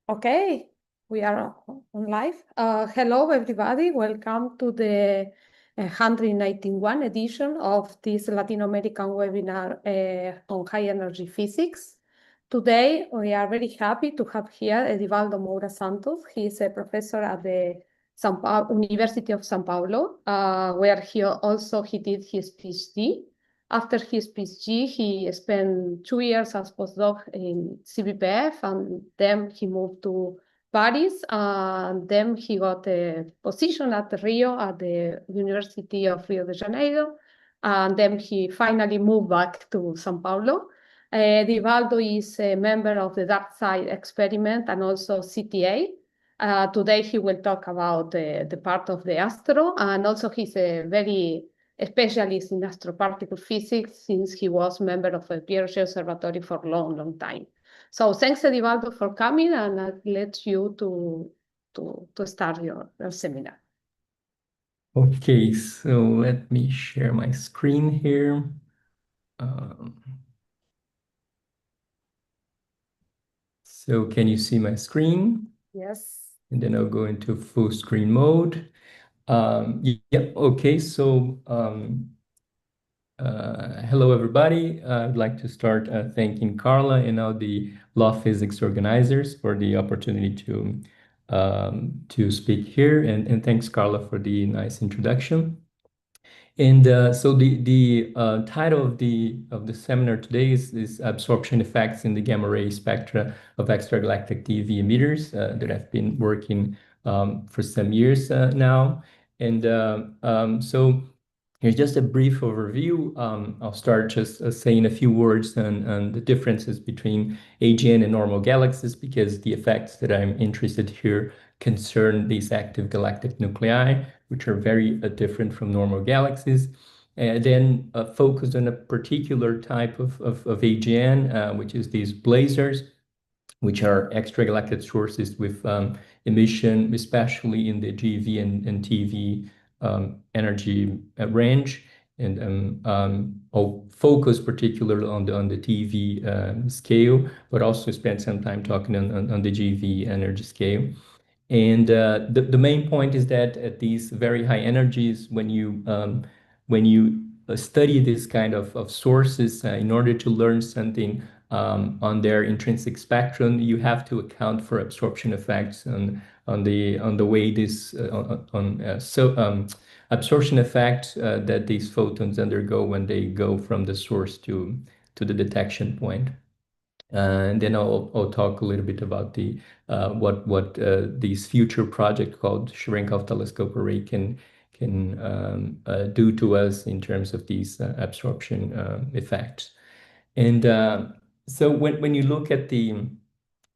Okay, we are on live. Hello, everybody. Welcome to the 191 edition of this Latin American webinar on high energy physics. Today, we are very happy to have here Edivaldo Moura Santos. He is a professor at the University of São Paulo, where he did his PhD. After his PhD, he spent 2 years as postdoc in GeV-TeV, and then he moved to Paris, and then he got a position at Rio at the University of Rio de Janeiro, and then he finally moved back to São Paulo. Edivaldo is a member of the Dark Side Experiment and also CTA. Today he will talk about the part of the astro, and also he's a very specialist in astroparticle physics since he was member of the Piaget Observatory for a long, long time. So thanks, Edivaldo, for coming, and I'll let you to start your seminar. Okay, so let me share my screen here. So can you see my screen? Yes. And then I'll go into full screen mode. Okay, so hello, everybody. I'd like to start thanking Carla and all the lawphysics organizers for the opportunity to speak here. And thanks, Carla, for the nice introduction. And so the title of the seminar today is absorption effects in the gamma ray spectra of extragalactic TeV emitters that I've been working for some years now. And so here's just a brief overview. I'll start just saying a few words on the differences between AGN and normal galaxies, because the effects that I'm interested here concern these active galactic nuclei, which are very different from normal galaxies. And then focus on a particular type of AGN, which is these blazars, which are extragalactic sources with emission, especially in the GeV and TeV energy range. And I'll focus particularly on the TeV scale, but also spend some time talking on the GeV energy scale. And the main point is that at these very high energies, when you study this kind of sources, in order to learn something on their intrinsic spectrum, you have to account for absorption effects on the way this absorption effect that these photons undergo when they go from the source to the detection point. And then I'll talk a little bit about the what this future project called Cherenkov Telescope Array can do to us in terms of these absorption effects. And so when you look at the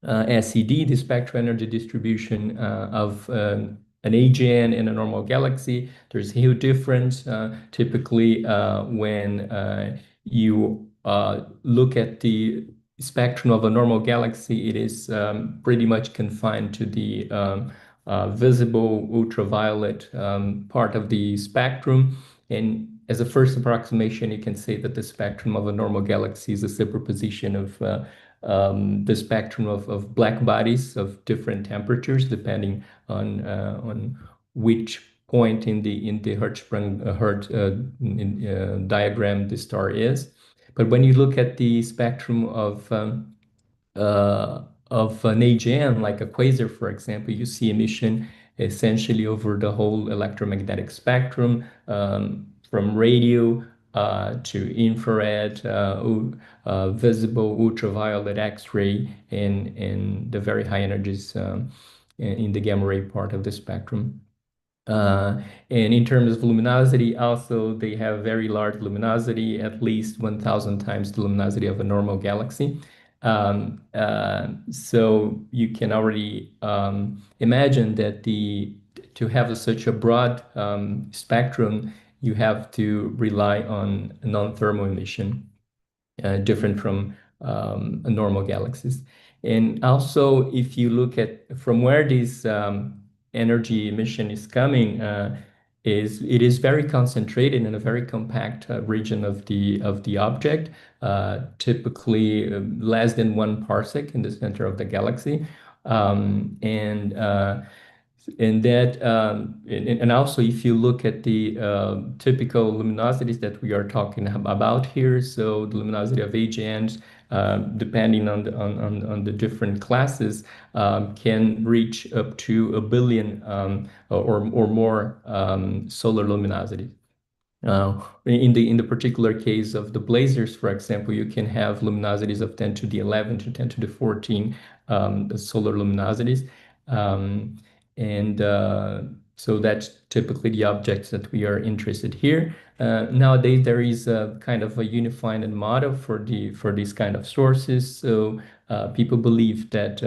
SED, the spectral energy distribution of an AGN in a normal galaxy, there's a huge difference. Typically, when you look at the spectrum of a normal galaxy, it is pretty much confined to the visible ultraviolet part of the spectrum. And as a first approximation, you can say that the spectrum of a normal galaxy is a superposition of the spectrum of black bodies of different temperatures, depending on which point in the Hertzsprung diagram the star is. But when you look at the spectrum of an AGN, like a quasar, for example, you see emission essentially over the whole electromagnetic spectrum, from radio to infrared, visible, ultraviolet, X-ray, and the very high energies in the gamma ray part of the spectrum. And in terms of luminosity, also, they have very large luminosity, at least 1,000 times the luminosity of a normal galaxy. So you can already imagine that to have such a broad spectrum, you have to rely on non-thermal emission, different from normal galaxies. And also, if you look at from where this energy emission is coming, it is very concentrated in a very compact region of the object, typically less than 1 parsec in the center of the galaxy. And that and also if you look at the typical luminosities that we are talking about here, so the luminosity of AGNs, depending on the different classes, can reach up to 1 billion or more solar luminosity. In the particular case of the blazars, for example, you can have luminosities of 10 to the 11 to 10 to the 14 solar luminosities. And so that's typically the objects that we are interested here. Nowadays, there is a kind of a unified model for these kind of sources. So people believe that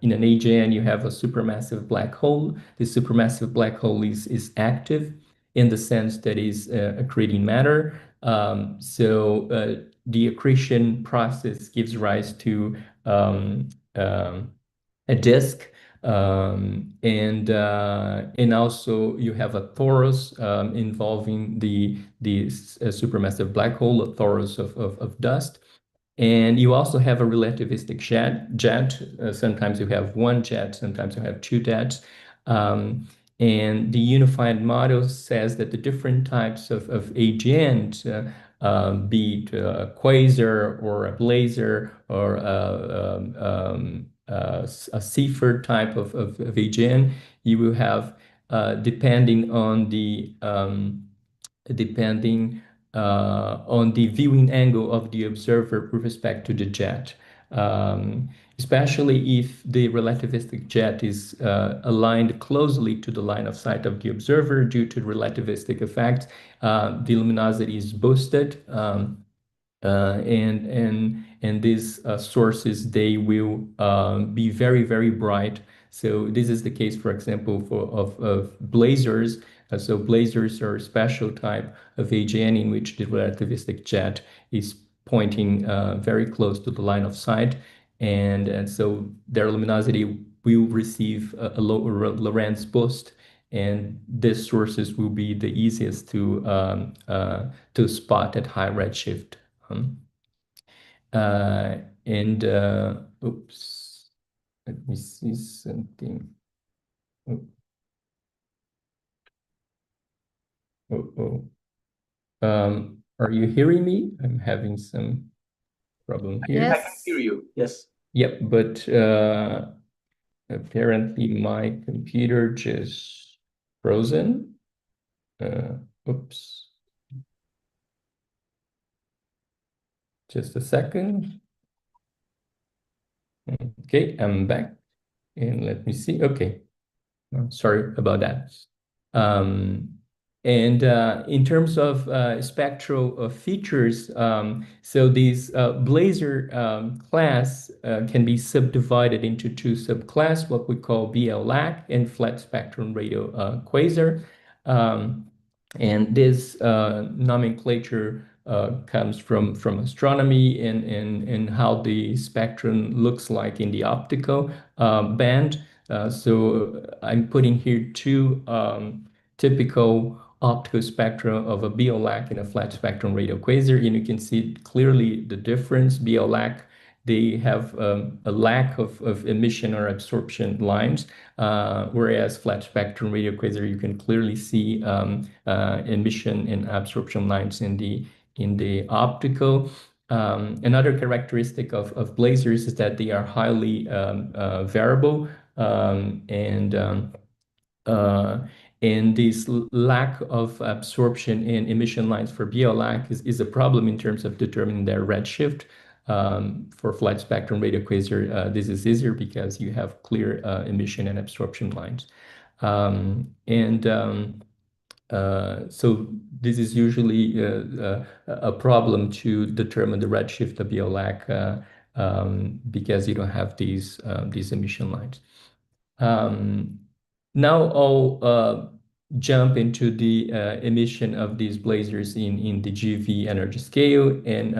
in an AGN you have a supermassive black hole. This supermassive black hole is active in the sense that is accreting matter. The accretion process gives rise to a disk, and also you have a torus involving the supermassive black hole, a torus of dust. And you also have a relativistic jet. Sometimes you have one jet, sometimes you have two jets. And the unified model says that the different types of AGNs, be it a quasar or a blazar or a Seyfert type of AGN, you will have, depending on the viewing angle of the observer with respect to the jet. Especially if the relativistic jet is aligned closely to the line of sight of the observer due to relativistic effects, the luminosity is boosted. And these sources, they will be very, very bright. So this is the case, for example, of blazars. So blazars are a special type of AGN in which the relativistic jet is pointing very close to the line of sight. And so their luminosity will receive a lower Lorentz boost. And these sources will be the easiest to spot at high redshift. And oops, let me see something. Are you hearing me? I'm having some problem here. Yes. I can hear you. Yes. Yep, but apparently my computer just frozen. Oops. Just a second. Okay, I'm back. And let me see. Okay. Sorry about that. And in terms of spectral features, so these blazar class can be subdivided into two subclass, what we call BL-LAC and flat spectrum radio quasar. And this nomenclature comes from astronomy and how the spectrum looks like in the optical band. So I'm putting here two typical optical spectra of a BL-LAC and a flat spectrum radio quasar, and you can see clearly the difference. BL-LAC, they have a lack of emission or absorption lines, whereas flat spectrum radio quasar, you can clearly see emission and absorption lines in the optical. Another characteristic of blazars is that they are highly variable, and this lack of absorption and emission lines for BL-LAC is a problem in terms of determining their redshift. For flat spectrum radio quasar, this is easier because you have clear emission and absorption lines. So this is usually a problem to determine the redshift of BL-LAC because you don't have these emission lines. Now I'll jump into the emission of these blazars in the GeV energy scale, and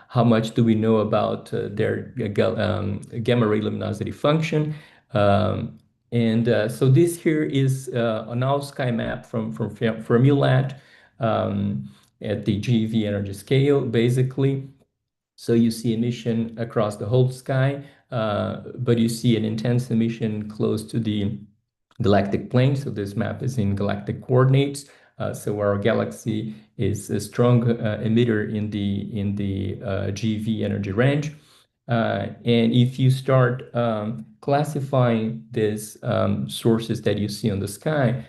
how much do we know about their gamma ray luminosity function. So this here is an all-sky map from Fermi-LAT at the GeV energy scale, basically. So you see emission across the whole sky. but you see an intense emission close to the galactic plane. So this map is in galactic coordinates. So our galaxy is a strong emitter in the GeV energy range. And if you start classifying these sources that you see on the sky,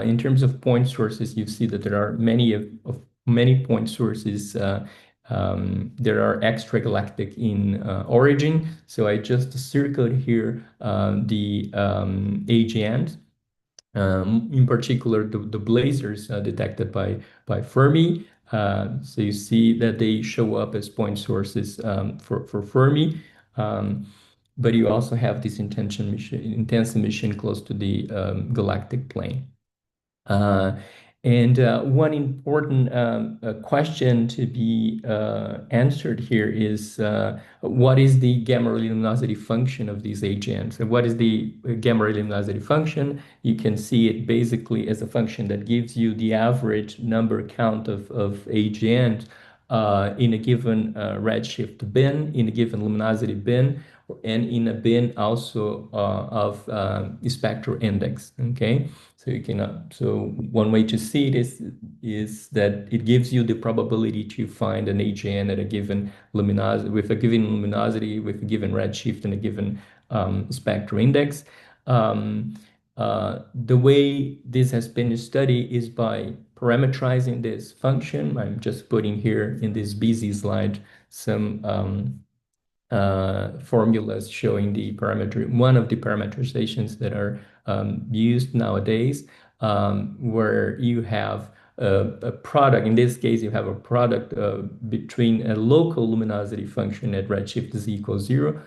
in terms of point sources, you see that there are many point sources that are extragalactic in origin. So I just circled here the AGNs. In particular, the blazars detected by Fermi. So you see that they show up as point sources for Fermi. But you also have this intense emission close to the galactic plane. And one important question to be answered here is what is the gamma ray luminosity function of these agents? And what is the gamma ray luminosity function? You can see it basically as a function that gives you the average number count of AGNs in a given redshift bin, in a given luminosity bin, and in a bin also of spectral index. Okay. So you can so one way to see it is that it gives you the probability to find an AGN at a given luminosity with a given luminosity, with a given redshift and a given spectral index. The way this has been studied is by parameterizing this function. I'm just putting here in this busy slide some formulas showing the one of the parameterizations that are used nowadays, where you have a product. In this case, you have a product between a local luminosity function at redshift is equal 0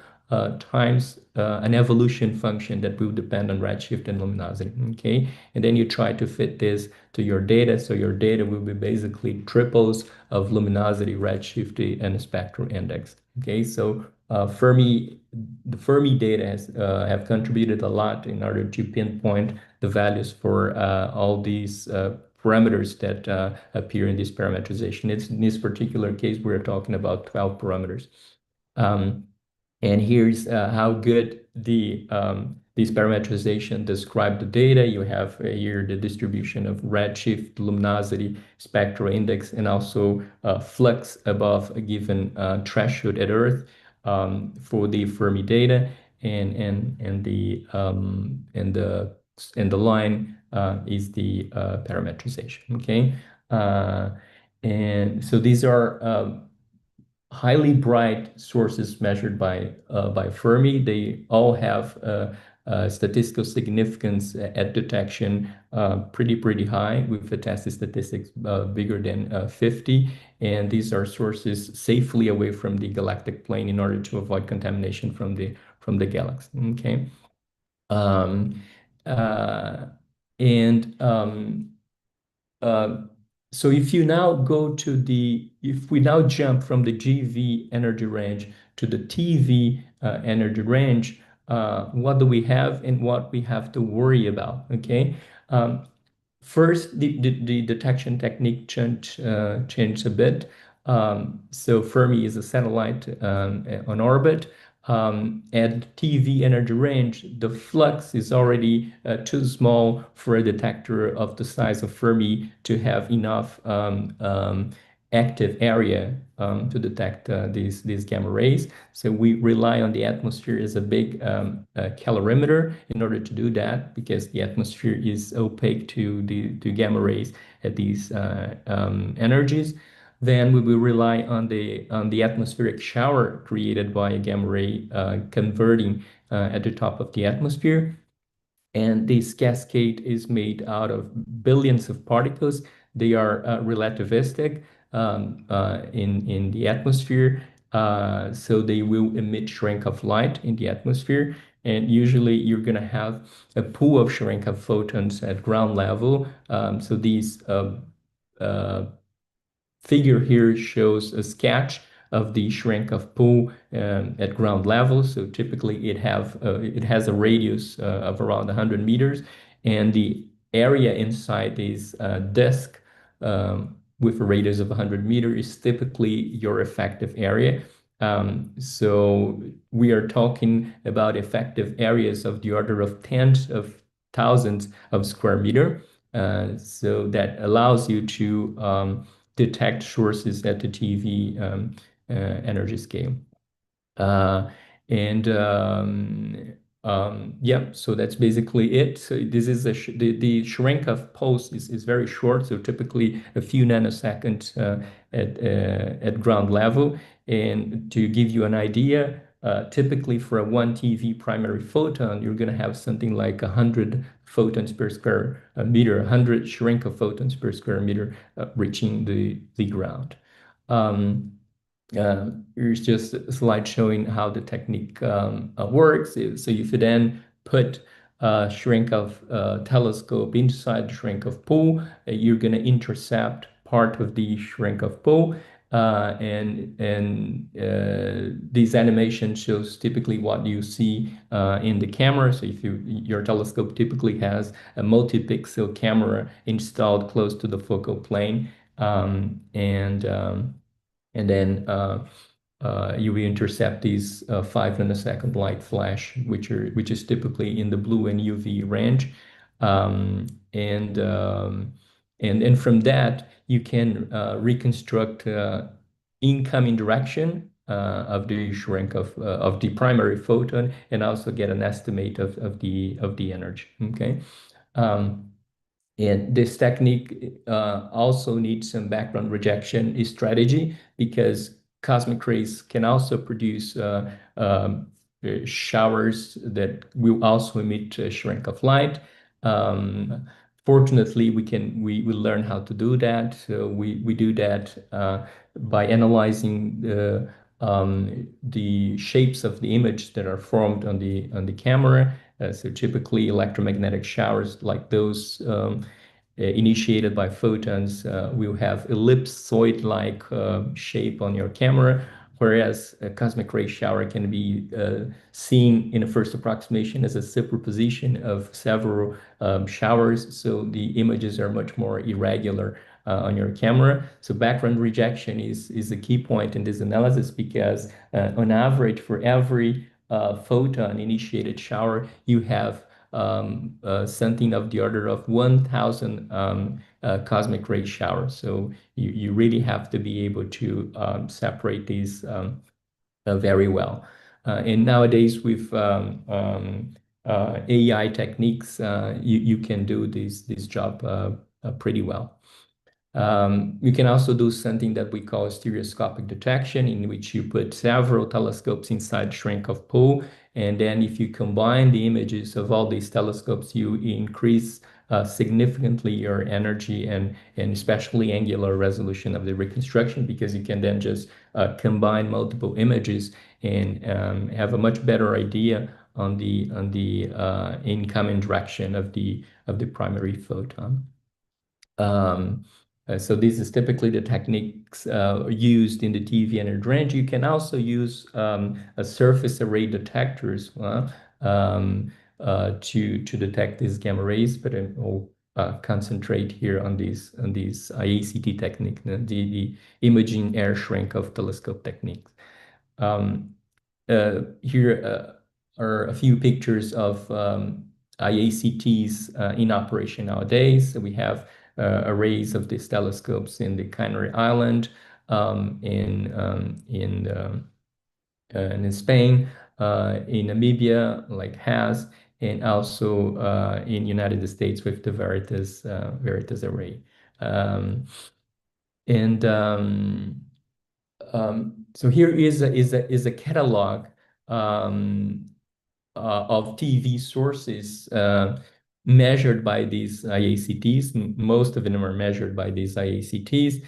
times an evolution function that will depend on redshift and luminosity. Okay, and then you try to fit this to your data. So your data will be basically triples of luminosity, redshift, and spectral index. Okay, so the Fermi data have contributed a lot in order to pinpoint the values for all these parameters that appear in this parameterization. In this particular case, we're talking about 12 parameters. And here's how good this parameterization describe the data. You have here the distribution of redshift, luminosity, spectral index, and also flux above a given threshold at Earth for the Fermi data, and the line is the parameterization. Okay, and so these are highly bright sources measured by Fermi. They all have statistical significance at detection pretty high, with a test statistics bigger than 50. And these are sources safely away from the galactic plane in order to avoid contamination from the galaxy. Okay. Um, uh, and so if you now go to if we now jump from the GeV energy range to the TeV energy range, what do we have and what we have to worry about? Okay. First, the detection technique changed a bit. So Fermi is a satellite on orbit. At TeV energy range, the flux is already too small for a detector of the size of Fermi to have enough active area to detect these gamma rays. So we rely on the atmosphere as a big calorimeter in order to do that, because the atmosphere is opaque to gamma rays at these energies. Then we will rely on the atmospheric shower created by a gamma ray converting at the top of the atmosphere. And this cascade is made out of billions of particles. They are relativistic in the atmosphere, so they will emit Cherenkov light in the atmosphere. And usually you're going to have a pool of Cherenkov photons at ground level. So these figure here shows a sketch of the Cherenkov pool at ground level. So typically it has a radius of around 100 meters, and the area inside this disk with a radius of 100 meters is typically your effective area. So we are talking about effective areas of the order of tens of thousands of square meter. So that allows you to detect sources at the TeV energy scale. Uh, and yeah, so that's basically it. So this is the Cherenkov pulse is very short, so typically a few nanoseconds at ground level. And to give you an idea, typically for a 1 TeV primary photon, you're going to have something like 100 photons per square meter, 100 Cherenkov photons per square meter reaching the ground. Here's just a slide showing how the technique works. So if you then put a Cherenkov telescope inside the Cherenkov pool, you're going to intercept part of the Cherenkov pool. And this animation shows typically what you see in the camera. So if your telescope typically has a multi-pixel camera installed close to the focal plane, and then you will intercept these 5 nanosecond light flash, which is typically in the blue and UV range, um, and um, and from that you can reconstruct incoming direction of the Cherenkov of the primary photon, and also get an estimate of the energy. Okay. Um, and this technique also needs some background rejection strategy, because cosmic rays can also produce showers that will also emit Cherenkov light. Um, Fortunately, we learn how to do that. So we do that by analyzing the shapes of the image that are formed on the camera. So typically electromagnetic showers like those initiated by photons will have ellipsoid-like shape on your camera, whereas a cosmic ray shower can be seen in a first approximation as a superposition of several showers. So the images are much more irregular on your camera. So background rejection is a key point in this analysis, because on average, for every photon initiated shower, you have something of the order of 1,000 cosmic ray showers. So you really have to be able to separate these very well. And nowadays with AI techniques, you can do this job pretty well. You can also do something that we call stereoscopic detection, in which you put several telescopes inside Cherenkov pool, and then if you combine the images of all these telescopes, you increase significantly your energy and especially angular resolution of the reconstruction, because you can then just combine multiple images and have a much better idea on the incoming direction of the primary photon. So this is typically the techniques used in the TeV energy range. You can also use a surface array detectors to detect these gamma rays, but I'll concentrate here on these IACT technique, the imaging air Cherenkov telescope techniques. Here are a few pictures of IACTs in operation nowadays. So we have arrays of these telescopes in the Canary Island, in Spain, in Namibia, like has, and also in United States with the Veritas array. So here is a catalog of TeV sources measured by these IACTs. Most of them are measured by these IACTs,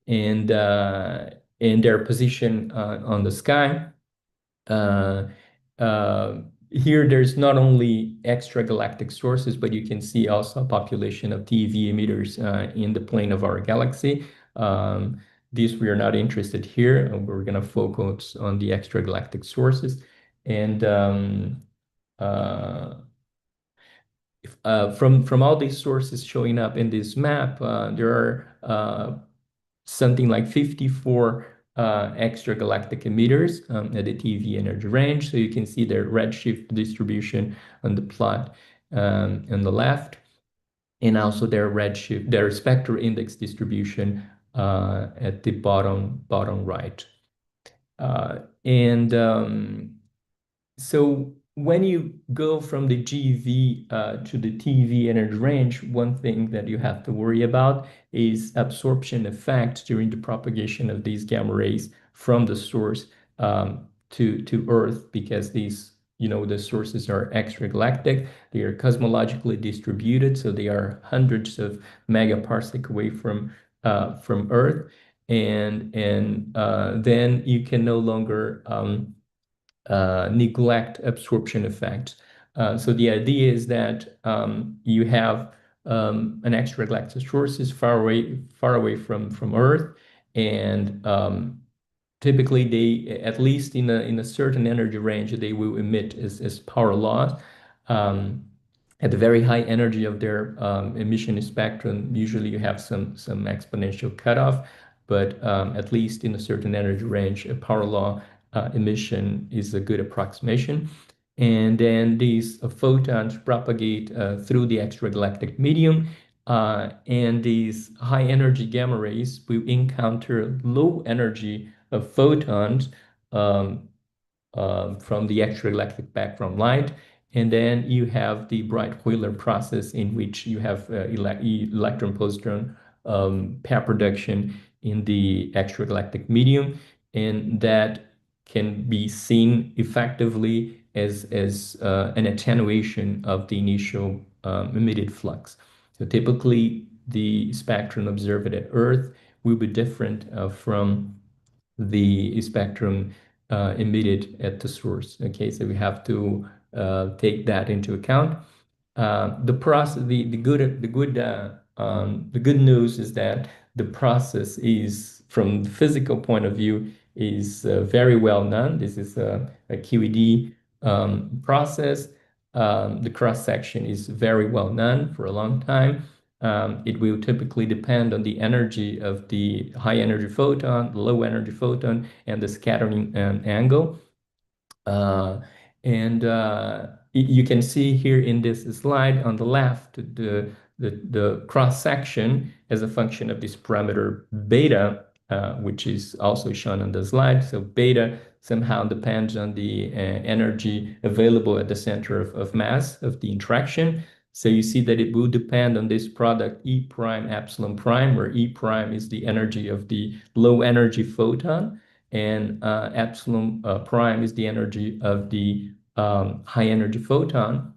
and their position on the sky. Here, there's not only extragalactic sources, but you can see also a population of TeV emitters in the plane of our galaxy. These we are not interested here. We're going to focus on the extragalactic sources. And from all these sources showing up in this map, there are something like 54 extragalactic emitters at the TeV energy range. So you can see their redshift distribution on the plot on the left, and also their redshift, their spectral index distribution at the bottom right. So when you go from the GeV to the TeV energy range, one thing that you have to worry about is absorption effect during the propagation of these gamma rays from the source to Earth, because these, the sources are extragalactic. They are cosmologically distributed, so they are hundreds of megaparsec away from Earth, and then you can no longer neglect absorption effects. So the idea is that you have an extragalactic sources far away from Earth, and typically they, at least in a certain energy range, they will emit as power loss. At the very high energy of their emission spectrum, usually you have some exponential cutoff, but at least in a certain energy range, a power law emission is a good approximation. And then these photons propagate through the extragalactic medium, and these high energy gamma rays will encounter low energy photons from the extragalactic background light. And then you have the Breit-Wheeler process, in which you have electron-positron pair production in the extragalactic medium, and that can be seen effectively as an attenuation of the initial emitted flux. So typically, the spectrum observed at Earth will be different from the spectrum emitted at the source. Okay, so we have to take that into account. The process, the good news is that the process is, from the physical point of view, is very well known. This is a QED process. The cross section is very well known for a long time. It will typically depend on the energy of the high energy photon, the low energy photon, and the scattering angle. And you can see here in this slide on the left, the cross section as a function of this parameter beta, which is also shown on the slide. So beta somehow depends on the energy available at the center of mass of the interaction. So you see that it will depend on this product E prime epsilon prime, where E prime is the energy of the low energy photon, and epsilon prime is the energy of the high energy photon.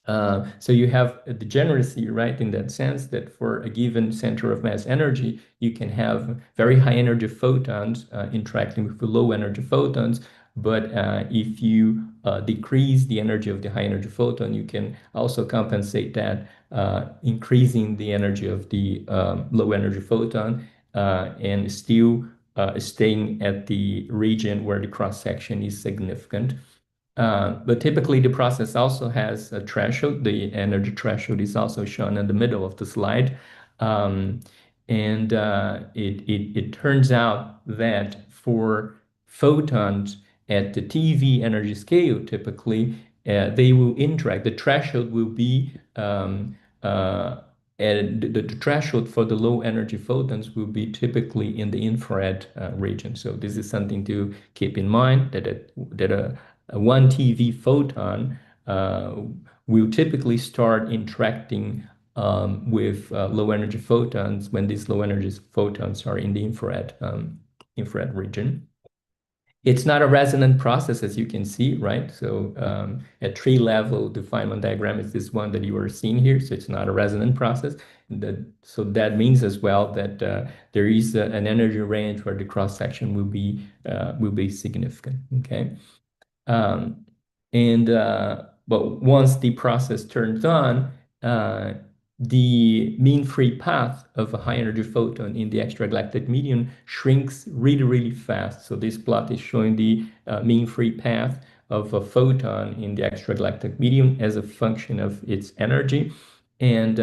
So you have a degeneracy, right, in that sense, that for a given center of mass energy, you can have very high energy photons interacting with the low energy photons. But if you decrease the energy of the high energy photon, you can also compensate that, increasing the energy of the low energy photon, and still staying at the region where the cross section is significant. But typically the process also has a threshold. The energy threshold is also shown in the middle of the slide. It turns out that for photons at the TeV energy scale, typically they will interact. The threshold will be the threshold for the low energy photons will be typically in the infrared region. So this is something to keep in mind, that a 1 TeV photon will typically start interacting with low energy photons when these low energy photons are in the infrared region. It's not a resonant process, as you can see, right? So at tree level, the Feynman diagram is this one that you are seeing here. So it's not a resonant process. So that means as well that there is an energy range where the cross section will be significant. Okay. But once the process turns on, the mean free path of a high energy photon in the extragalactic medium shrinks really, really fast. So this plot is showing the mean free path of a photon in the extragalactic medium as a function of its energy. And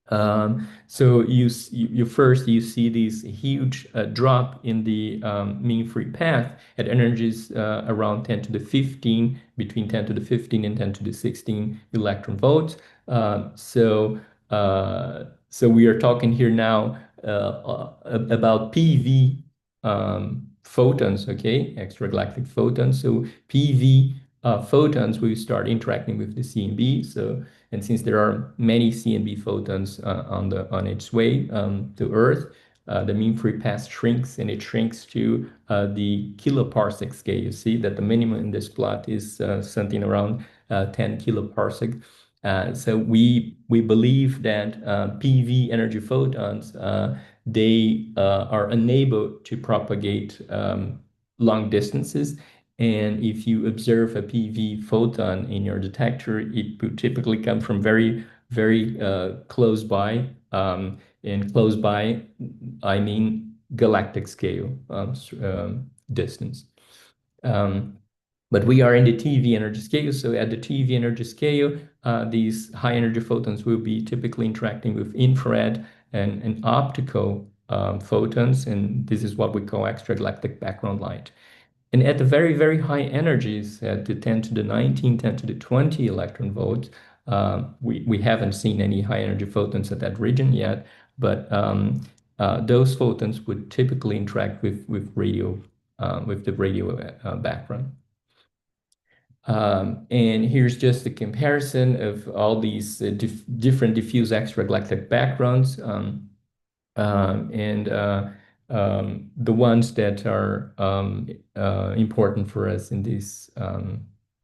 So you first you see this huge drop in the mean free path at energies around 10 to the 15, between 10 to the 15 and 10 to the 16 electron volts. So we are talking here now about PV photons, okay, extragalactic photons. So PV photons will start interacting with the CMB. And since there are many CMB photons on its way to Earth, the mean free path shrinks, and it shrinks to the kiloparsec scale. You see that the minimum in this plot is something around 10 kiloparsec. So we believe that PV energy photons they are unable to propagate long distances. And if you observe a PV photon in your detector, it would typically come from very, very close by. And close by, I mean galactic scale distance. But we are in the TeV energy scale. So at the TeV energy scale, these high energy photons will be typically interacting with infrared and optical photons. And this is what we call extragalactic background light. And at the very, very high energies, at the 10 to the 19, 10 to the 20 electron volts, we haven't seen any high energy photons at that region yet, but those photons would typically interact with radio, with the radio background. And here's just a comparison of all these different diffuse extragalactic backgrounds. The ones that are important for us in this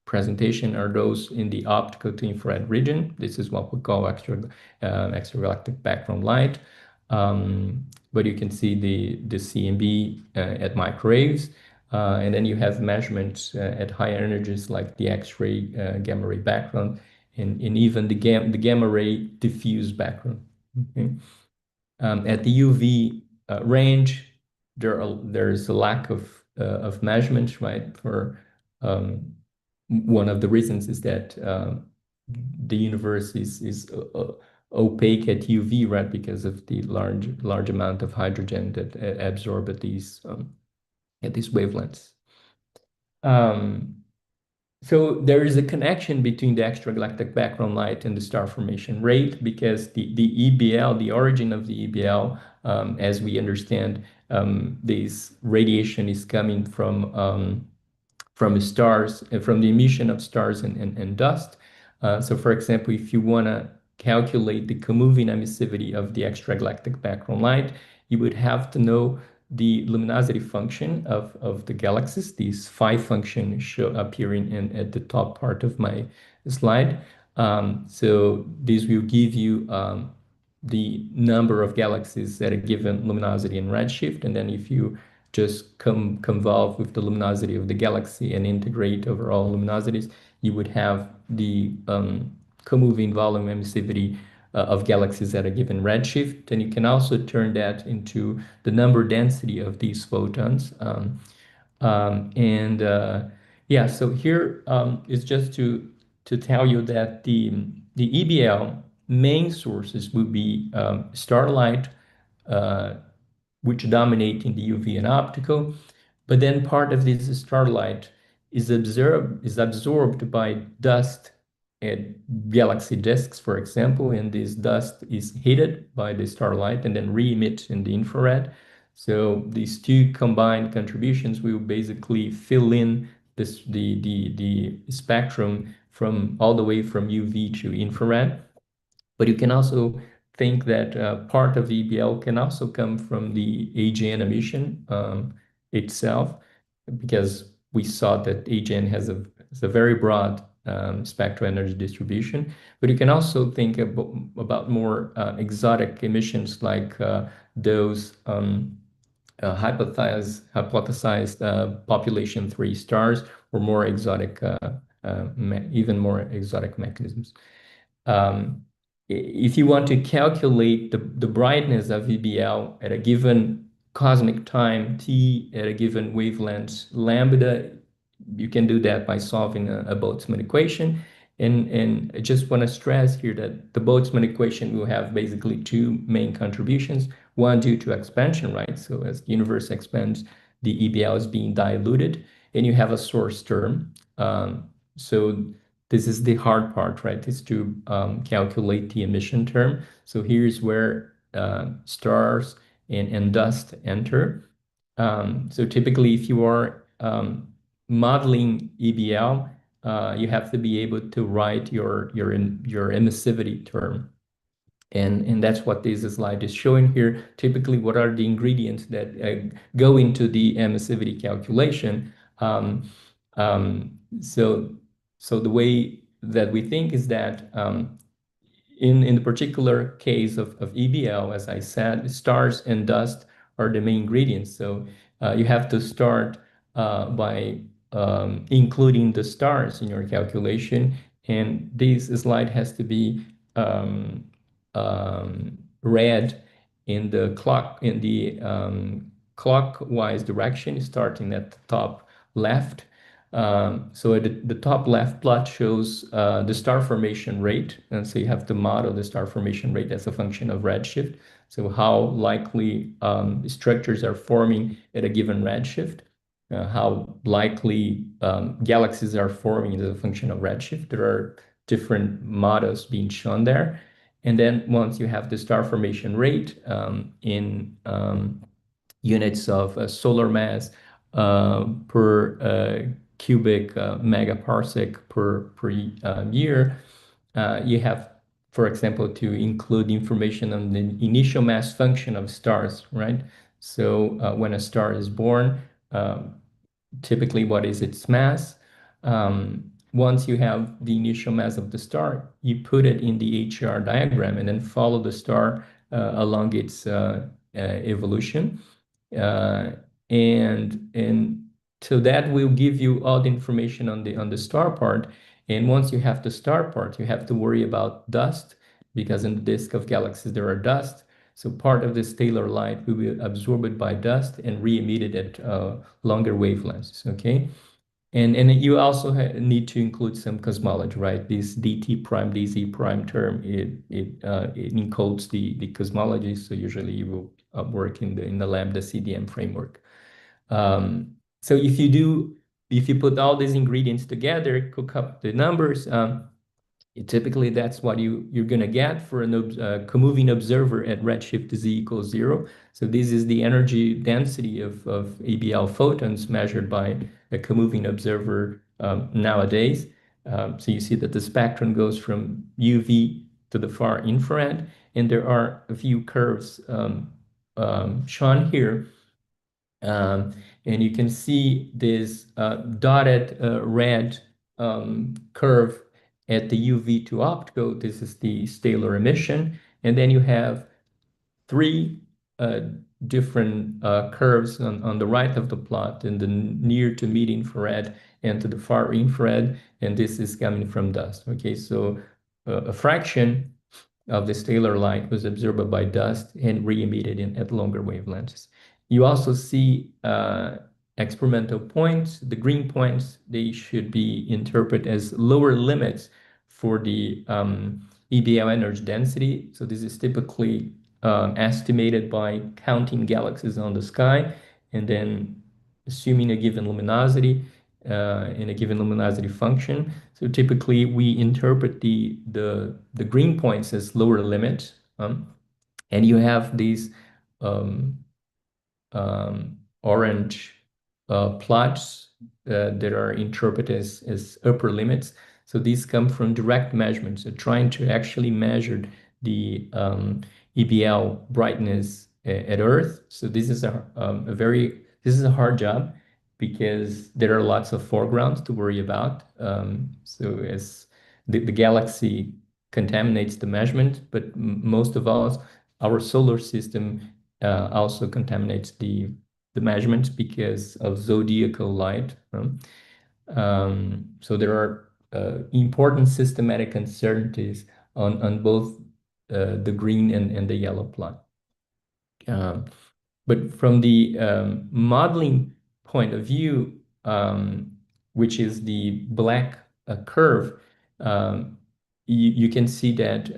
presentation are those in the optical to infrared region. This is what we call extragalactic background light. But you can see the CMB at microwaves. And then you have measurements at high energies like the X-ray, gamma ray background, and even the gamma ray diffuse background. Okay. At the UV range, there's a lack of measurements, right? For one of the reasons is that the universe is opaque at UV, right? Because of the large amount of hydrogen that absorb at these wavelengths. So there is a connection between the extragalactic background light and the star formation rate, because the EBL, the origin of the EBL, as we understand, this radiation is coming from stars, from the emission of stars and dust. So for example, if you want to calculate the co-moving emissivity of the extragalactic background light, you would have to know the luminosity function of the galaxies. These 5 functions appearing at the top part of my slide. So this will give you the number of galaxies at a given luminosity and redshift. And then if you just convolve with the luminosity of the galaxy and integrate over all luminosities, you would have the co-moving volume emissivity of galaxies at a given redshift. And you can also turn that into the number density of these photons. Yeah, so here is just to tell you that the EBL main sources would be starlight, which dominate in the UV and optical, but then part of this starlight is absorbed by dust at galaxy disks, for example, and this dust is heated by the starlight and then re-emit in the infrared. So these two combined contributions will basically fill in the spectrum from all the way from UV to infrared. But you can also think that part of the EBL can also come from the AGN emission itself, because we saw that AGN has a very broad spectral energy distribution. But you can also think about more exotic emissions, like those hypothesized population 3 stars, or more exotic, even more exotic mechanisms. If you want to calculate the brightness of EBL at a given cosmic time t at a given wavelength lambda, you can do that by solving a Boltzmann equation. And I just want to stress here that the Boltzmann equation will have basically two main contributions. One due to expansion, right? So as the universe expands, the EBL is being diluted, and you have a source term. So this is the hard part, right? Is to calculate the emission term. So here's where stars and dust enter. So typically, if you are modeling EBL, you have to be able to write your emissivity term. And that's what this slide is showing here. Typically, what are the ingredients that go into the emissivity calculation? So the way that we think is that in the particular case of EBL, as I said, stars and dust are the main ingredients. So you have to start by including the stars in your calculation. And this slide has to be read in the clockwise direction, starting at the top left. So at the top left plot shows the star formation rate. And so you have to model the star formation rate as a function of redshift. So how likely structures are forming at a given redshift, how likely galaxies are forming as a function of redshift. There are different models being shown there. And then once you have the star formation rate in units of solar mass per cubic megaparsec per year, you have, for example, to include information on the initial mass function of stars, right? So when a star is born, typically what is its mass? Once you have the initial mass of the star, you put it in the HR diagram and then follow the star along its evolution. And so that will give you all the information on the star part. And once you have the star part, you have to worry about dust, because in the disk of galaxies there are dust. So part of the stellar light will be absorbed by dust and re-emitted at longer wavelengths. Okay. And you also need to include some cosmology, right? This dt prime dz prime term, it encodes the cosmology. So usually you will work in the lambda CDM framework. So if you put all these ingredients together, cook up the numbers, typically that's what you're going to get for a co-moving observer at redshift z equals 0. So this is the energy density of ABL photons measured by a co-moving observer nowadays. So you see that the spectrum goes from UV to the far infrared, and there are a few curves shown here. And you can see this dotted red curve at the UV to optical. This is the stellar emission. And then you have three different curves on the right of the plot, in the near to mid infrared and to the far infrared. And this is coming from dust. Okay, so a fraction of the stellar light was absorbed by dust and re-emitted at longer wavelengths. You also see experimental points. The green points, they should be interpreted as lower limits for the EBL energy density. So this is typically estimated by counting galaxies on the sky and then assuming a given luminosity in a given luminosity function. So typically we interpret the green points as lower limits, and you have these orange plots that are interpreted as upper limits. So these come from direct measurements, so trying to actually measure the EBL brightness at Earth. So this is a hard job, because there are lots of foregrounds to worry about. So as the galaxy contaminates the measurement, but most of all, our solar system also contaminates the measurements because of zodiacal light. So there are important systematic uncertainties on both the green and the yellow plot. But from the modeling point of view, which is the black curve, you can see that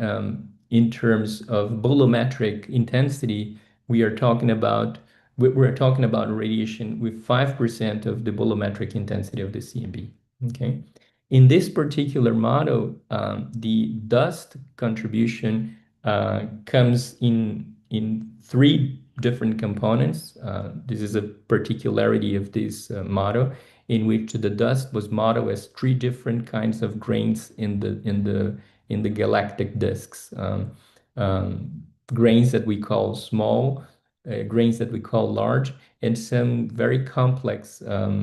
in terms of bolometric intensity, we're talking about radiation with 5% of the bolometric intensity of the CMB. Okay. In this particular model, the dust contribution comes in three different components. This is a particularity of this model, in which the dust was modeled as three different kinds of grains in the galactic disks. Grains that we call small, grains that we call large, and some very complex uh,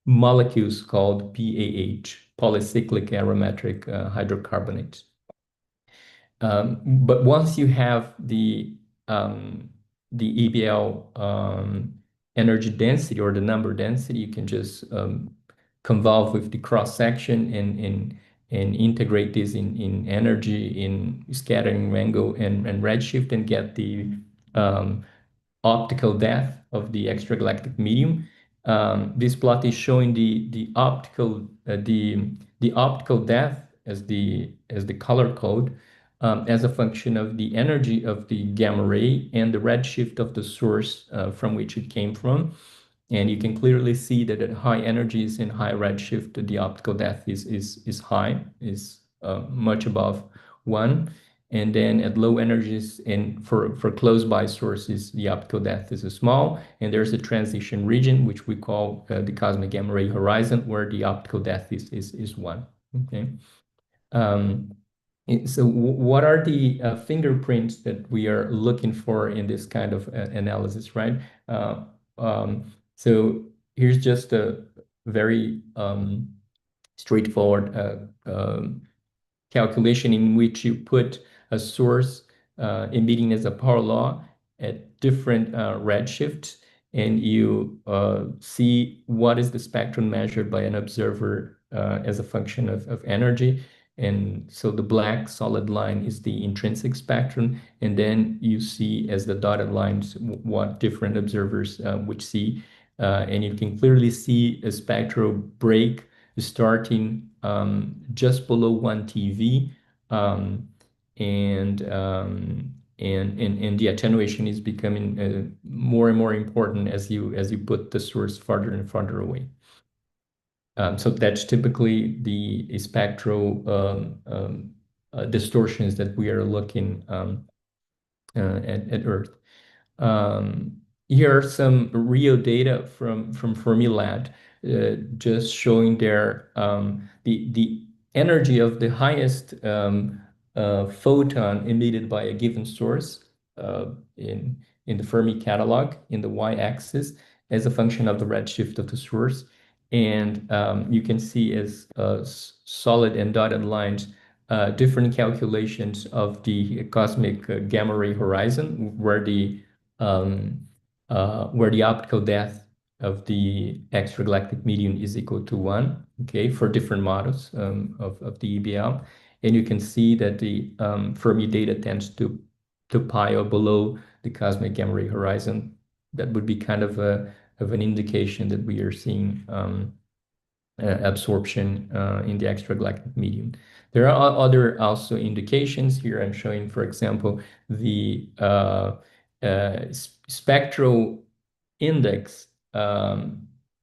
molecules called PAH, polycyclic aromatic hydrocarbonate. But once you have the EBL energy density or the number density, you can just convolve with the cross section and integrate this in energy, in scattering angle and redshift, and get the optical depth of the extragalactic medium. This plot is showing the optical depth as the color code, as a function of the energy of the gamma ray and the redshift of the source from which it came from. And you can clearly see that at high energies and high redshift, the optical depth is high, is much above 1. And then at low energies and for close by sources, the optical depth is small. And there's a transition region, which we call the cosmic gamma ray horizon, where the optical depth is 1. Okay. So what are the fingerprints that we are looking for in this kind of analysis, right? So here's just a very straightforward calculation in which you put a source emitting as a power law at different redshifts, and you see what is the spectrum measured by an observer as a function of energy. And so the black solid line is the intrinsic spectrum, and then you see as the dotted lines what different observers would see. And you can clearly see a spectral break starting just below 1 TeV, and the attenuation is becoming more and more important as you put the source farther and farther away. So that's typically the spectral distortions that we are looking at Earth. Here are some real data from Fermi just showing there the energy of the highest photon emitted by a given source in the Fermi catalog in the y-axis as a function of the redshift of the source. And you can see as solid and dotted lines different calculations of the cosmic gamma ray horizon, where the optical depth of the extragalactic medium is equal to 1, okay, for different models of the EBL. And you can see that the Fermi data tends to pile below the cosmic gamma ray horizon. That would be kind of an indication that we are seeing absorption in the extragalactic medium. There are other also indications here. I'm showing, for example, the spectral index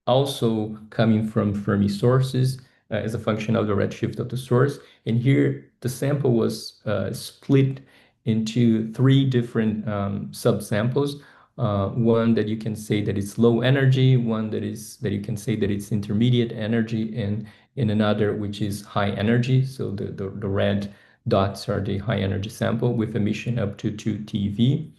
also coming from Fermi sources as a function of the redshift of the source. And here the sample was split into 3 different subsamples. One that you can say that it's low energy, one that you can say that it's intermediate energy, and in another which is high energy. So the red dots are the high energy sample with emission up to 2 TeV.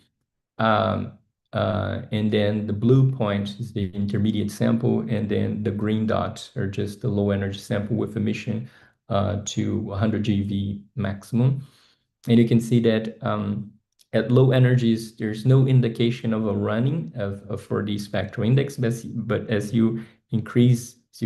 And then the blue point is the intermediate sample, and then the green dots are just the low energy sample with emission to 100 GeV maximum. And you can see that at low energies, there's no indication of a running for the spectral index, but as you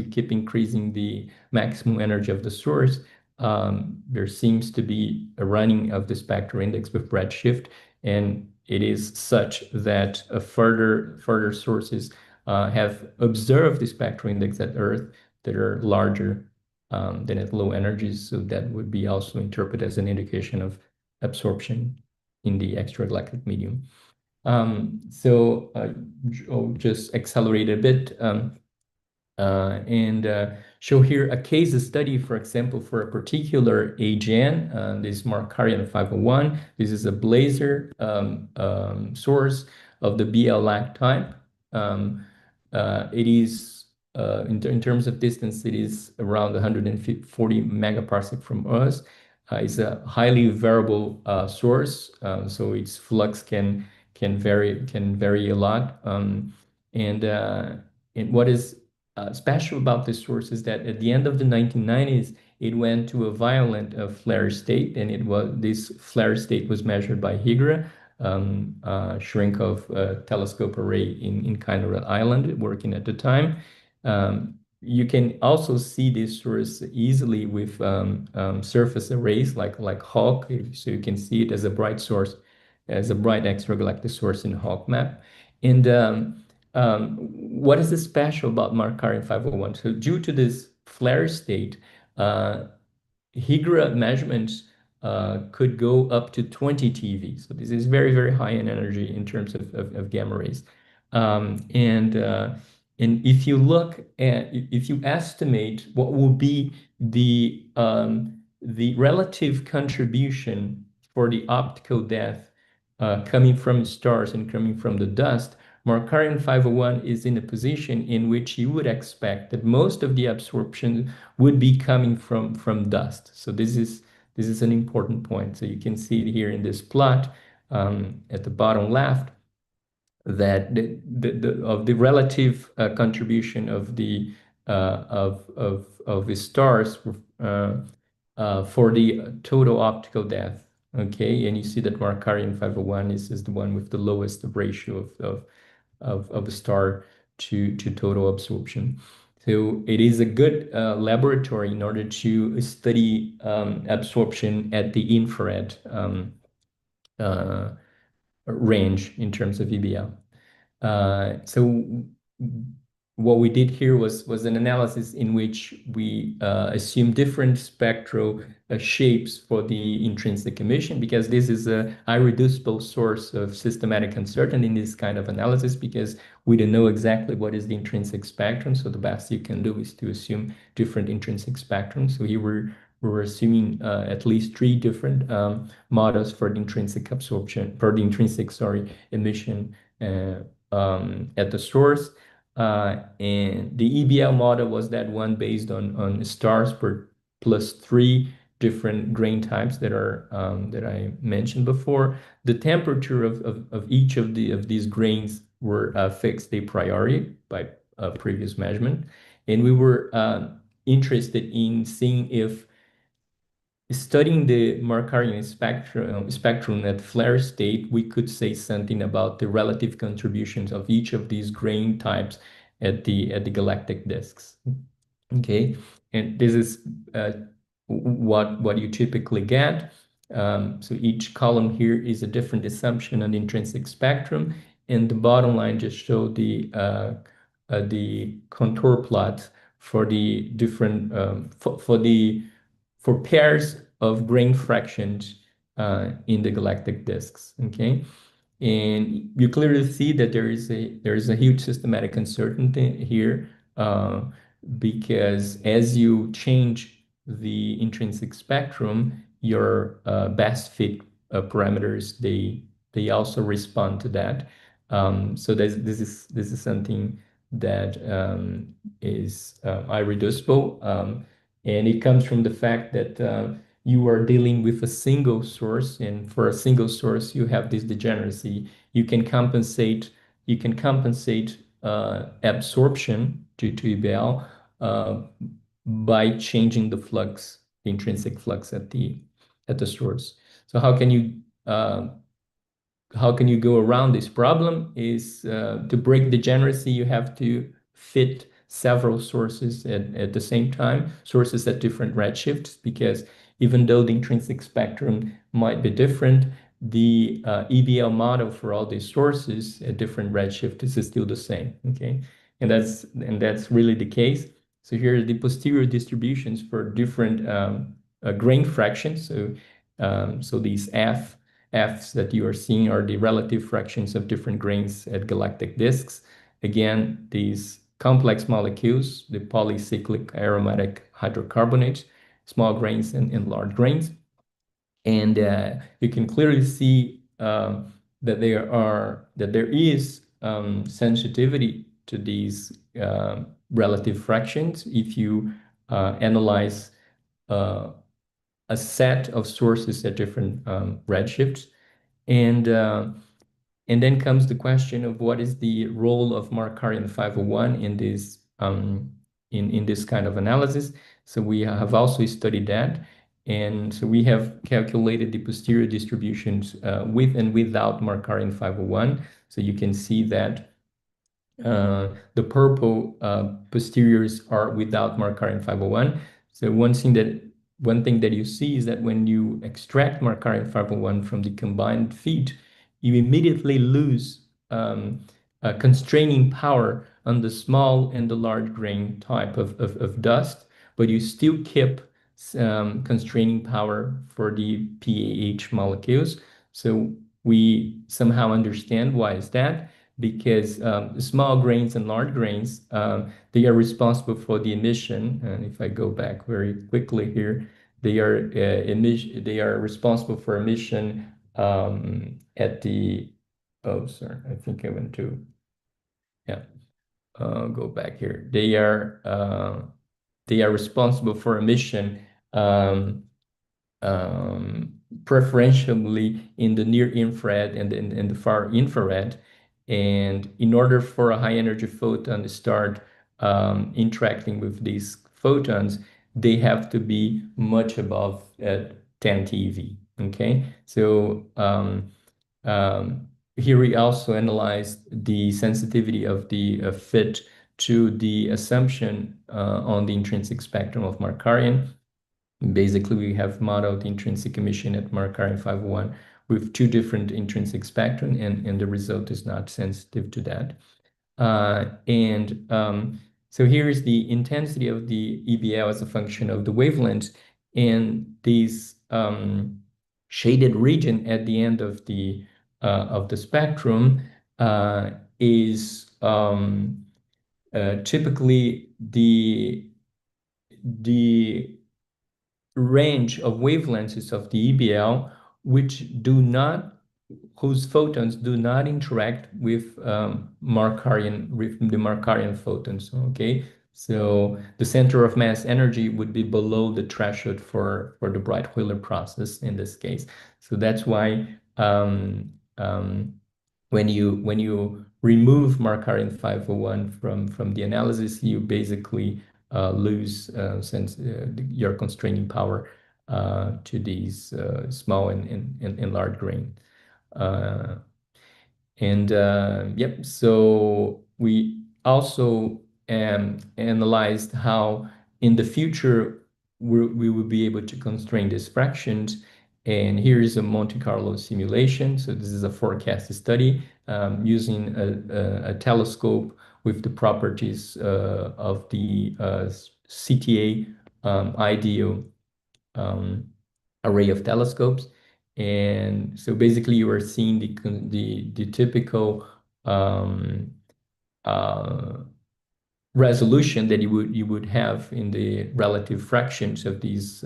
keep increasing the maximum energy of the source, there seems to be a running of the spectral index with redshift, and it is such that further sources have observed the spectral index at Earth that are larger than at low energies. So that would be also interpreted as an indication of absorption in the extragalactic medium. So I'll just accelerate a bit and show here a case study, for example, for a particular AGN. This is Markarian 501. This is a blazar source of the BL-LAC type. It is, in terms of distance, it is around 140 megaparsec from us. It's a highly variable source, so its flux can vary a lot. And what is special about this source is that at the end of the 1990s, it went to a violent flare state, and this flare state was measured by HIGRA, Cherenkov Telescope Array in Kainura Island, working at the time. You can also see this source easily with surface arrays like Hawk, so you can see it as a bright source, as a bright extragalactic source in Hawk map. And what is special about Markarian 501? So due to this flare state, HIGRA measurements could go up to 20 TeV. So this is very, very high in energy in terms of gamma rays. And if you look at, if you estimate what will be the relative contribution for the optical depth coming from stars and coming from the dust, Markarian 501 is in a position in which you would expect that most of the absorption would be coming from dust. So this is an important point. So you can see it here in this plot at the bottom left that the relative contribution of the stars for the total optical depth. Okay, and you see that Markarian 501 is the one with the lowest ratio of a star to total absorption. So it is a good laboratory in order to study absorption at the infrared range in terms of EBL. So what we did here was an analysis in which we assumed different spectral shapes for the intrinsic emission, because this is a irreducible source of systematic uncertainty in this kind of analysis, because we don't know exactly what is the intrinsic spectrum. So the best you can do is to assume different intrinsic spectrums. So here we're assuming at least 3 different models for the intrinsic absorption, for the intrinsic, emission at the source. And the EBL model was that one based on stars per plus 3 different grain types that are that I mentioned before. The temperature of each of these grains were fixed a priori by previous measurement, and we were interested in seeing if studying the Markarian spectrum at flare state, we could say something about the relative contributions of each of these grain types at the galactic disks. Okay, and this is what you typically get. So each column here is a different assumption on the intrinsic spectrum, and the bottom line just show the contour plot for the different for pairs of grain fractions in the galactic disks. Okay, and you clearly see that there is a huge systematic uncertainty here because as you change the intrinsic spectrum, your best fit parameters they also respond to that. So this is something that is irreducible. And it comes from the fact that you are dealing with a single source, and for a single source, you have this degeneracy. You can compensate absorption due to EBL by changing the flux, the intrinsic flux at the source. So how can you go around this problem? Is to break degeneracy, you have to fit several sources at the same time, sources at different redshifts, because even though the intrinsic spectrum might be different, the EBL model for all these sources at different redshifts is still the same. Okay, and that's really the case. So here are the posterior distributions for different grain fractions. So these Fs that you are seeing are the relative fractions of different grains at galactic disks. Again, these complex molecules, the polycyclic aromatic hydrocarbonates, small grains and large grains. And you can clearly see that there is sensitivity to these relative fractions if you analyze uh, a set of sources at different redshifts. And then comes the question of what is the role of Markarian 501 in this in this kind of analysis. So we have also studied that. And so we have calculated the posterior distributions with and without Markarian 501. So you can see that the purple posteriors are without Markarian 501. So one thing that you see is that when you extract Markarian 501 from the combined feed, you immediately lose constraining power on the small and the large grain type of dust, but you still keep constraining power for the PAH molecules. So we somehow understand why is that, because small grains and large grains, they are responsible for the emission. And if I go back very quickly here, they are responsible for emission at the, oh, sorry, I think I went to, yeah, go back here. They are responsible for emission preferentially in the near infrared and in the far infrared. And in order for a high energy photon to start interacting with these photons, they have to be much above 10 TeV. Okay, so here we also analyzed the sensitivity of the fit to the assumption on the intrinsic spectrum of Markarian. Basically, we have modeled intrinsic emission at Markarian 501 with two different intrinsic spectrum, and the result is not sensitive to that. So here is the intensity of the EBL as a function of the wavelength, and this shaded region at the end of the spectrum is typically the range of wavelengths of the EBL whose photons do not interact with the Markarian photons. Okay, so the center of mass energy would be below the threshold for the Breit-Wheeler process in this case. So that's why when you remove Markarian 501 from the analysis, you basically lose your constraining power to these small and large grain. Yep, so we also analyzed how in the future we will be able to constrain these fractions. And here is a Monte Carlo simulation. So this is a forecast study using a telescope with the properties of the CTA ideal array of telescopes. And so basically you are seeing the typical resolution that you would have in the relative fractions of these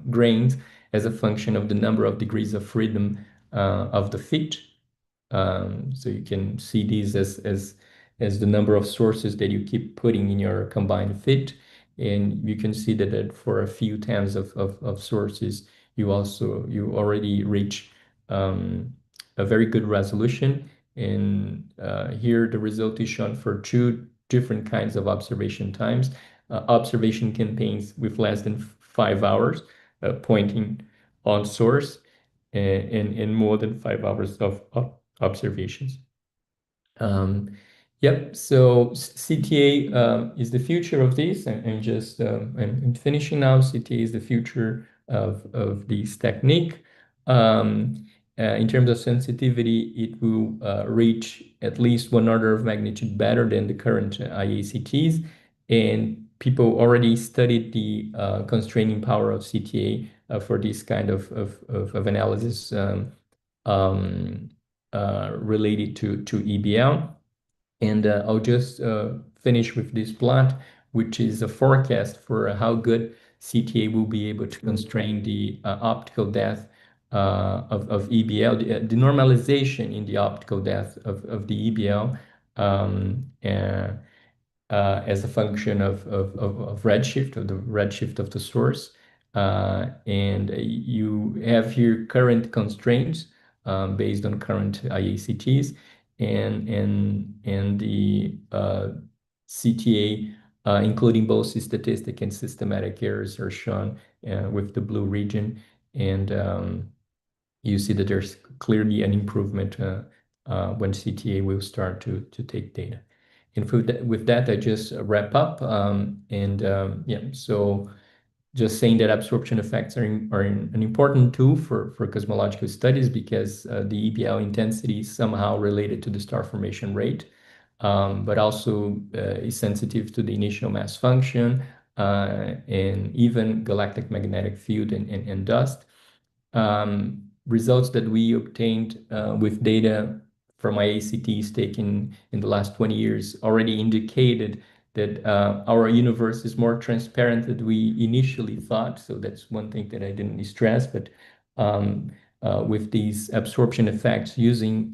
grains as a function of the number of degrees of freedom of the fit. So you can see these as the number of sources that you keep putting in your combined fit. And you can see that for a few tens of sources, you already reach a very good resolution. And here the result is shown for two different kinds of observation times. Observation campaigns with less than 5 hours pointing on source, and more than 5 hours of observations. Yep, so CTA is the future of this. I'm finishing now. CTA is the future of this technique. In terms of sensitivity, it will reach at least 1 order of magnitude better than the current IACTs. And people already studied the constraining power of CTA for this kind of analysis related to EBL. And I'll just finish with this plot, which is a forecast for how good CTA will be able to constrain the optical depth of EBL, the normalization in the optical depth of the EBL as a function of redshift, of the redshift of the source. And you have here current constraints based on current IACTs, and the CTA, including both statistic and systematic errors, are shown with the blue region. And you see that there's clearly an improvement when CTA will start to take data. And with that, I just wrap up. Yeah, so just saying that absorption effects are an important tool for cosmological studies, because the EBL intensity is somehow related to the star formation rate, but also is sensitive to the initial mass function and even galactic magnetic field and dust. Results that we obtained with data from IACTs taken in the last 20 years already indicated that our universe is more transparent than we initially thought. So that's one thing that I didn't stress, but with these absorption effects using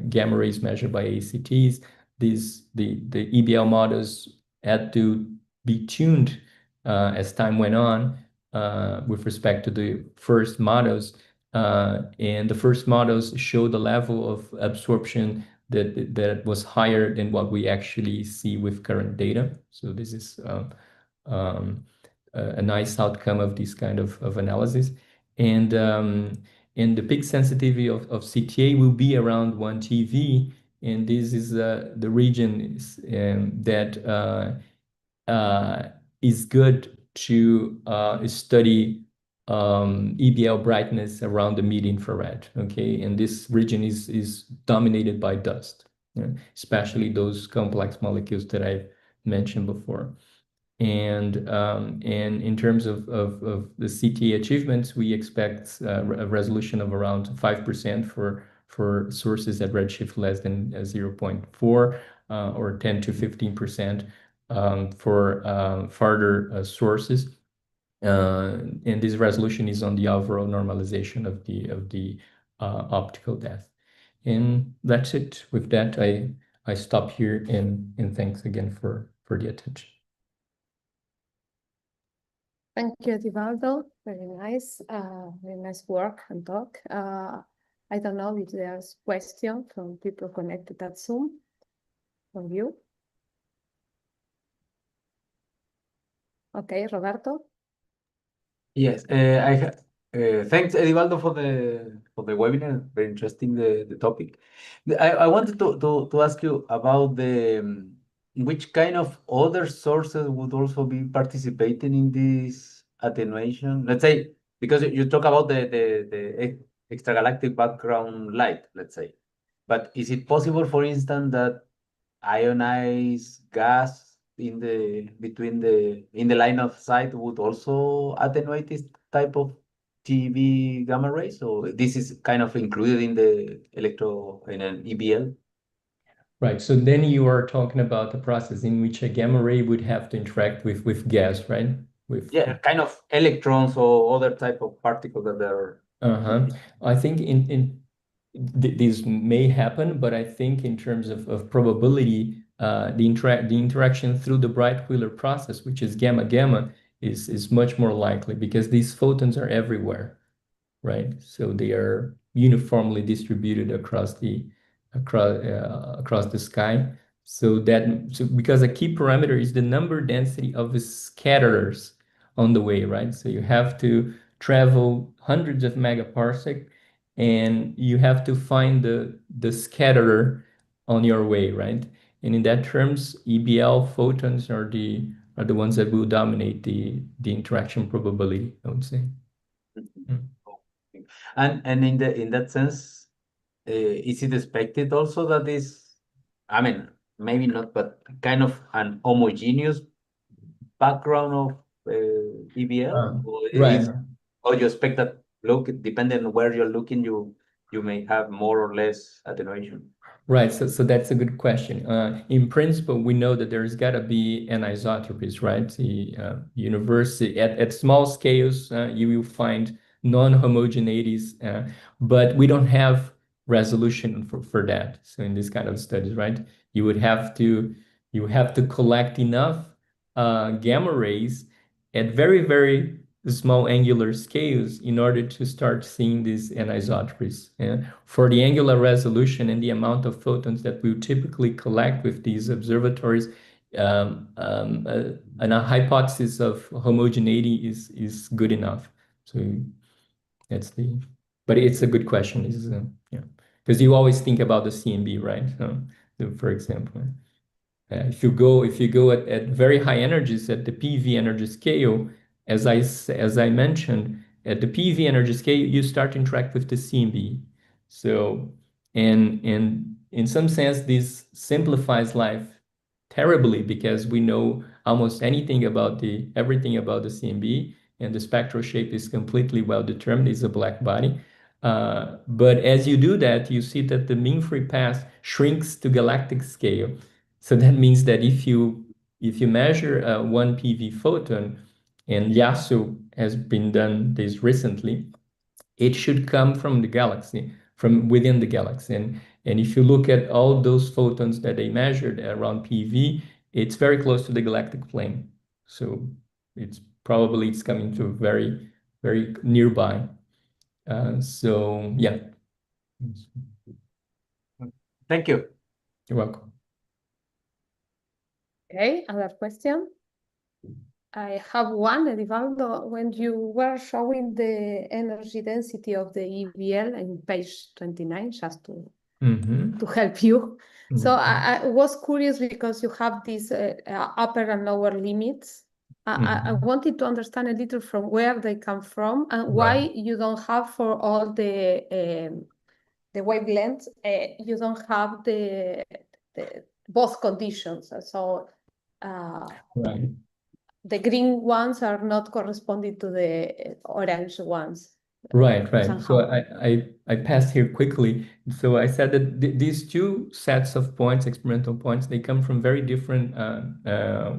gamma rays measured by IACTs, the EBL models had to be tuned as time went on with respect to the first models. And the first models show the level of absorption that was higher than what we actually see with current data. So this is a nice outcome of this kind of analysis. And the peak sensitivity of CTA will be around 1 TeV, and this is the region that is good to study EBL brightness around the mid-infrared, okay? And this region is dominated by dust, especially those complex molecules that I mentioned before. And in terms of the CTA achievements, we expect a resolution of around 5% for sources at redshift less than 0.4, or 10 to 15% for farther sources. And this resolution is on the overall normalization of the optical depth. And that's it. With that, I stop here, and thanks again for the attention. Thank you, Edivaldo. Very nice work and talk. I don't know if there's questions from people connected at Zoom from you. Okay, Roberto. Yes, thanks, Edivaldo, for the webinar. Very interesting, the topic. I wanted to ask you about which kind of other sources would also be participating in this attenuation. Let's say, because you talk about the extragalactic background light, let's say, but is it possible, for instance, that ionized gas in the line of sight would also attenuate this type of TV gamma rays? So this is kind of included in in an EBL? Right. So then you are talking about the process in which a gamma ray would have to interact with gas, right? Yeah, kind of electrons or other type of particles that are. I think this may happen, but I think in terms of probability, the interaction through the Breit-Wheeler process, which is gamma-gamma, is much more likely, because these photons are everywhere, right? So they are uniformly distributed across the sky. So because a key parameter is the number density of the scatterers on the way, right? So you have to travel hundreds of megaparsec, and you have to find the scatterer on your way, right? And in that terms, EBL photons are the ones that will dominate the interaction probability, I would say. And in that sense, is it expected also that this, I mean, maybe not, but kind of an homogeneous background of EBL, Right. or you expect that depending on where you're looking, you may have more or less attenuation? Right, so that's a good question. In principle, we know that there's got to be anisotropies, right? The university at small scales, you will find non-homogeneities, but we don't have resolution for that. So in this kind of studies, right, you would have to collect enough gamma rays at very, very small angular scales in order to start seeing these anisotropies. For the angular resolution and the amount of photons that we typically collect with these observatories, and a hypothesis of homogeneity is good enough. So that's but it's a good question. Yeah, because you always think about the CMB, right? For example. If you go at very high energies at the PeV energy scale, as I mentioned, at the PeV energy scale, you start to interact with the CMB. So, and in some sense, this simplifies life terribly because we know almost everything about the CMB, and the spectral shape is completely well determined. It's a black body. But as you do that, you see that the mean free path shrinks to galactic scale. So that means that if you measure one PV photon, and Yasu has been done this recently, it should come from the galaxy, from within the galaxy. And if you look at all those photons that they measured around PV, it's very close to the galactic plane. So it's coming to very, very nearby. So yeah. Thank you. You're welcome. Okay, other question. I have one, Edivaldo. When you were showing the energy density of the EVL in page 29, just to help you. So I was curious because you have these upper and lower limits. I wanted to understand a little from where they come from and why you don't have for all the wavelengths, you don't have the both conditions. So the green ones are not corresponding to the orange ones. Right. Somehow. So I passed here quickly. So I said that these two sets of points, experimental points, they come from very different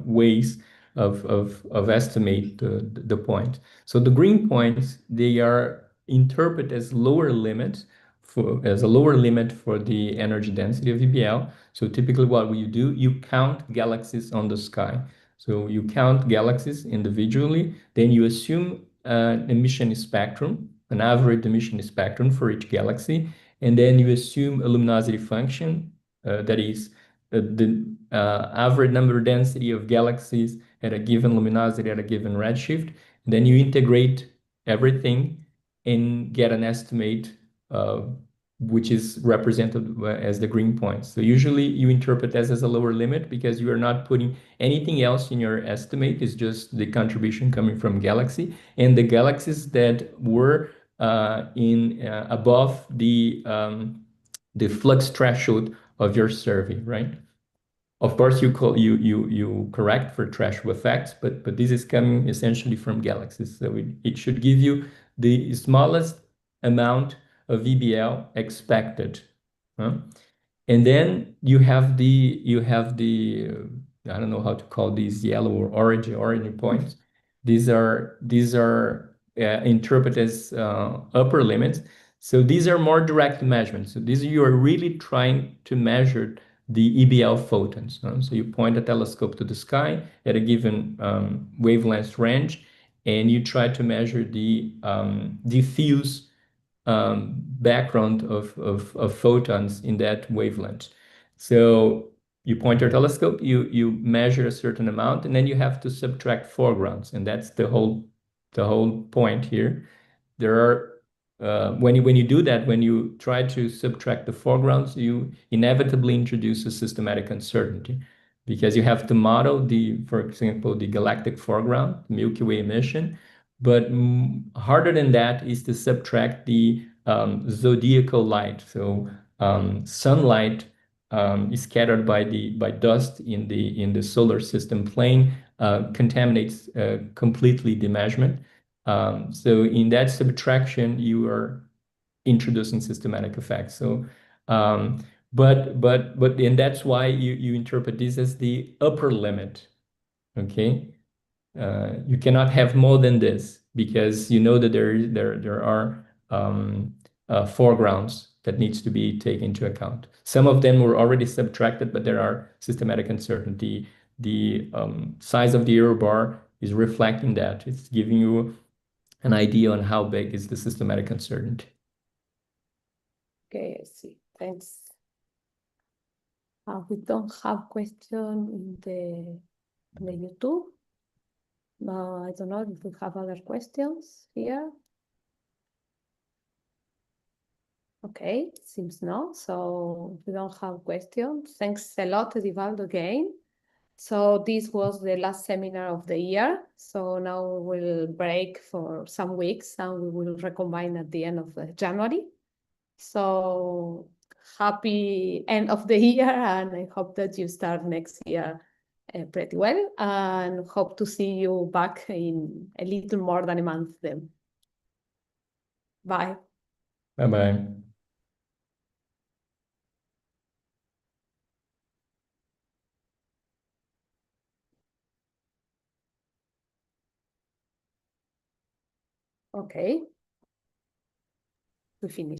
ways of estimate the point. So the green points, they are interpreted as a lower limit for the energy density of EBL. So typically what you do, you count galaxies on the sky. So you count galaxies individually, then you assume an emission spectrum, an average emission spectrum for each galaxy, and then you assume a luminosity function, that is the average number density of galaxies at a given luminosity at a given redshift. And then you integrate everything and get an estimate which is represented as the green points. So usually you interpret this as a lower limit because you are not putting anything else in your estimate. It's just the contribution coming from galaxy, and the galaxies that were above the flux threshold of your survey, right? Of course, you correct for threshold effects, but this is coming essentially from galaxies. So it should give you the smallest amount of EBL expected. And then you have the I don't know how to call these, yellow or orange points. These are interpreted as upper limits. So these are more direct measurements. So these you are really trying to measure the EBL photons. So you point a telescope to the sky at a given wavelength range, and you try to measure the diffuse background of photons in that wavelength. So you point your telescope, you measure a certain amount, and then you have to subtract foregrounds, and that's the whole point here. There are when you do that, when you try to subtract the foregrounds, you inevitably introduce a systematic uncertainty, because you have to model for example, the galactic foreground, Milky Way emission. But harder than that is to subtract the zodiacal light. So sunlight is scattered by dust in the solar system plane contaminates completely the measurement. So in that subtraction, you are introducing systematic effects. So, and that's why you interpret this as the upper limit. Okay, you cannot have more than this because you know that there are foregrounds that needs to be taken into account. Some of them were already subtracted, but there are systematic uncertainty. The size of the error bar is reflecting that. It's giving you an idea on how big is the systematic uncertainty. Okay, I see. Thanks. We don't have question in the YouTube. I don't know if we have other questions here. Okay, seems no. So we don't have questions. Thanks a lot, Edivaldo, again. So this was the last seminar of the year. So now we will break for some weeks and we will recombine at the end of January. So happy end of the year, and I hope that you start next year pretty well, and hope to see you back in a little more than a month then. Bye. Bye-bye. Okay. We finish.